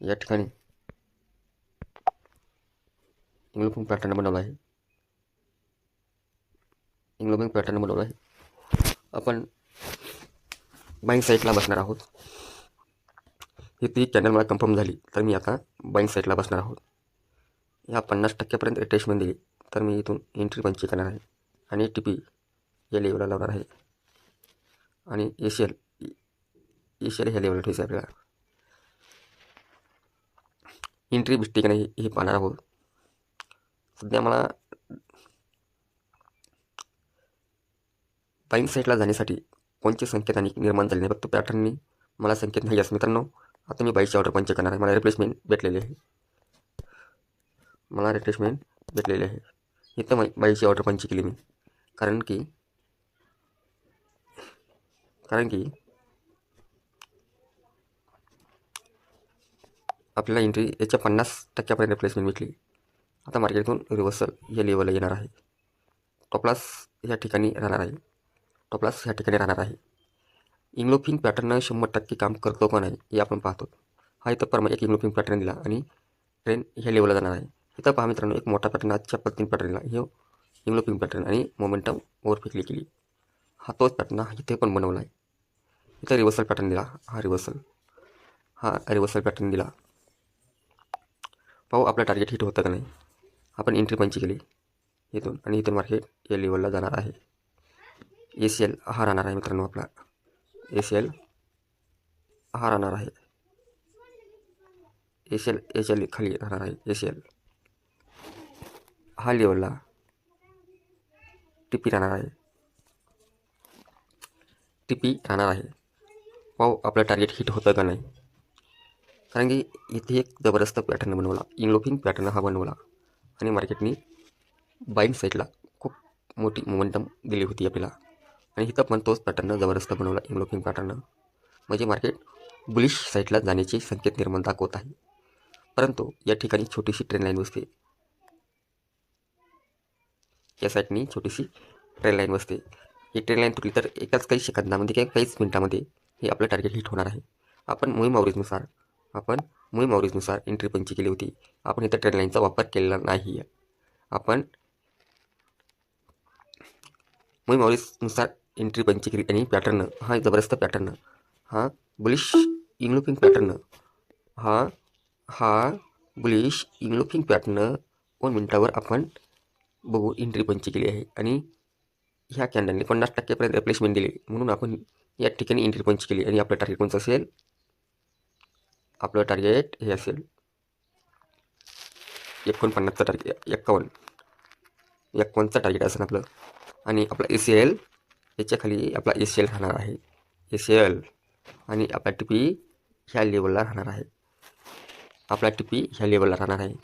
या ठिकाणी इंग्लोपिंग पॅटर्न बनवला आहे. इंग्लोपिंग पॅटर्न बनवला आहे. आपण बाईंग साईटला बसणार आहोत. ही ती चॅनल मला कन्फर्म झाली तर मी आता बाईंग साईटला बसणार आहोत. ह्या 50% रिट्रेसमेंट दिली तर मी इथून एंट्री पंची करणार आहे आणि TP या लेवलला लावणार आहे आणि ACL ह्या लेवलला ठेवायचं आपल्याला. एंट्री भेटते की नाही हे पाहणार आहोत. सध्या मला बाईंग साईटला जाण्यासाठी कोणते संकेत आणि निर्माण झाले नाही, फक्त पॅटर्ननी मला संकेत नाही असं मित्रांनो. आता मी बाईची ऑर्डर पंच करणार आहे. मला रिप्लेसमेंट भेटलेली आहे. इथं बाईची ऑर्डर पंच केली मी कारण की आपल्याला एंट्री याच्या 50% रिप्लेसमेंट भेटली. आता मार्केटतून रिव्हर्सल या लेवलला येणार आहे. टॉपलॉस ह्या ठिकाणी राहणार आहे. इंग्लोपिंग पॅटर्न 100% काम करतो का नाही हे आपण पाहतो. हा इथं परमा एक इंग्लोपिंग पॅटर्न दिला आणि ट्रेन ह्या लेवलला जाणार आहे. इथं पहा मित्रांनो, एक मोठा पॅटर्न आजच्या पद्धतीने पॅटर्न दिला. हे इंग्लोपिंग पॅटर्न आणि मोमेंटम ओव्हरफी केली. हा तोच पॅटर्न इथे पण बनवला आहे. इथं रिव्हर्सल पॅटर्न दिला. हा रिव्हर्सल पॅटर्न दिला. पाहू आपलं टार्गेट हिट होतं का नाही. आपण एंट्री पंची केली इथून आणि इथून मार्केट या लेवलला जाणार आहे. ACL हा राहणार आहे मित्रांनो. आपला ACL हा राहणार आहे. ACL खाली राहणार आहे. ACL हा लेवलला TP राहणार आहे. पाहू आपलं टार्गेट हिट होतं का नाही. कारण की इथे एक जबरदस्त पॅटर्न बनवला, इंग्लोपिंग पॅटर्न हा बनवला आणि मार्केटनी बाईंग साईडला खूप मोठी मोमेंटम दिली होती आपल्याला. आणि इथं पण तोच पॅटर्न जबरदस्त बनवला, इंग्लोपिंग पॅटर्न. म्हणजे मार्केट बुलिश साईडला जाण्याचे संकेत निर्माण दाखवत आहे. परंतु या ठिकाणी छोटीशी ट्रेन लाईन बसते. या साईडनी छोटीशी ट्रेन लाईन बसते. ही ट्रेन लाईन तुटली तर एकाच काही सेकंदामध्ये किंवा काहीच मिनिटामध्ये हे आपलं टार्गेट हिट होणार आहे. आपण मोहीम आवरेजनुसार एंट्री पंची केली होती. आपण इथं ट्रेन लाईनचा वापर केलेला नाही आहे. आपण मोहीम आवरेजनुसार एंट्री पंची केली आणि पॅटर्न हा जबरदस्त पॅटर्न, हा बुलिश इंग्लोपिंग पॅटर्न, हा बुलिश इंग्लोपिंग पॅटर्न 2 मिनिटावर आपण बघू एंट्री पंची केली आहे आणि ह्या कॅन्डलने 50% रिप्लेसमेंट दिली. म्हणून आपण या ठिकाणी एंट्री पंच केली आणि आपलं टार्गेट कोणतं असेल. आपलं टार्गेट हे असेल 49चं टार्गेट, 51चं टार्गेट असेल आपलं. आणि आपला ACL याच्या खाली आपला ACL राहणार आहे. ACL आणि आपला TP ह्या लेवलला राहणार आहे.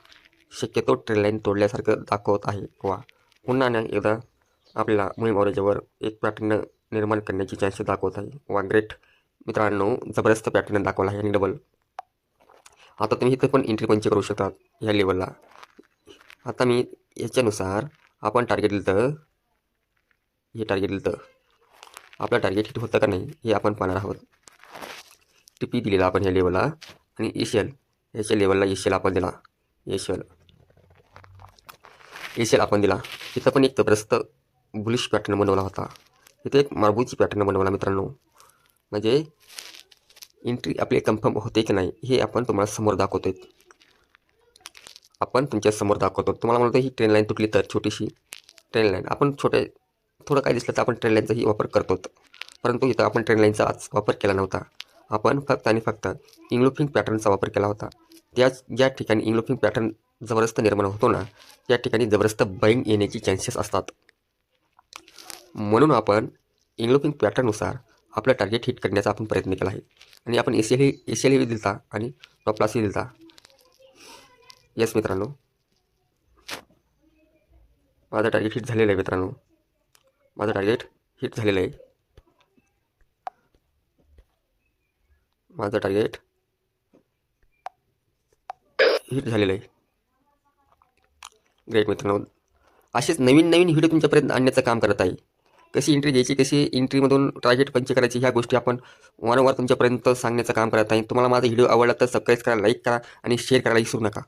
शक्यतो ट्रेन लाईन तोडल्यासारखं दाखवत आहे. पुन्हा एकदा आपल्याला मोहीम आवरेजवर एक पॅटर्न निर्माण करण्याची चान्सेस दाखवत आहे. ग्रेट मित्रांनो, जबरदस्त पॅटर्न दाखवला आहे आणि डबल. आता तुम्ही इथं पण एंट्री पंच करू शकतात ह्या लेवलला. आता मी याच्यानुसार आपण टार्गेट दिलं तर आपलं टार्गेट हिट होतं का नाही हे आपण पाहणार आहोत. TP दिलेला आपण ह्या लेवलला आणि ACL याच्या लेवलला ACL आपण दिला. इथं पण एक जबरदस्त बुलिश पॅटर्न बनवला होता. इथे एक मार्बूची पॅटर्न बनवला मित्रांनो. म्हणजे एंट्री आपली कन्फर्म होते की नाही हे आपण तुम्हाला समोर दाखवतोय. तुम्हाला म्हणतो ही ट्रेन लाईन तुटली तर छोटीशी ट्रेन लाईन आपण थोडं काय दिसलं तर आपण ट्रेन लाईनचाही वापर करतो. परंतु इथं आपण ट्रेन लाईनचा आज वापर केला नव्हता. आपण फक्त इंग्लोपिंग पॅटर्नचा वापर केला होता. ज्या ठिकाणी इंग्लोपिंग पॅटर्न जबरदस्त निर्माण होतो ना, त्या ठिकाणी जबरदस्त बाईंग येण्याची चान्सेस असतात. म्हणून आपण इंग्लोपिंग पॅटर्ननुसार आपलं टार्गेट हिट करण्याचा आपण प्रयत्न केला आहे. आणि आपण ACL दिलता आणि टॉपलॉसही दिलता. येस मित्रांनो, माझं टार्गेट हिट झालेलं आहे मित्रांनो. माझं टार्गेट हिट झालेलं आहे. ग्रेट मित्रांनो, असेच नवीन व्हिडिओ तुमच्यापर्यंत आणण्याचं काम करत आहे. कशी एंट्री घ्यायची, कशी एंट्रीमधून टार्गेट पंच करायची, ह्या गोष्टी आपण वारंवार तुमच्यापर्यंत सांगण्याचं काम करत आहे. तुम्हाला माझा व्हिडिओ आवडला तर सबस्क्राईब करा, लाईक करा आणि शेअर करायला विसरू नका.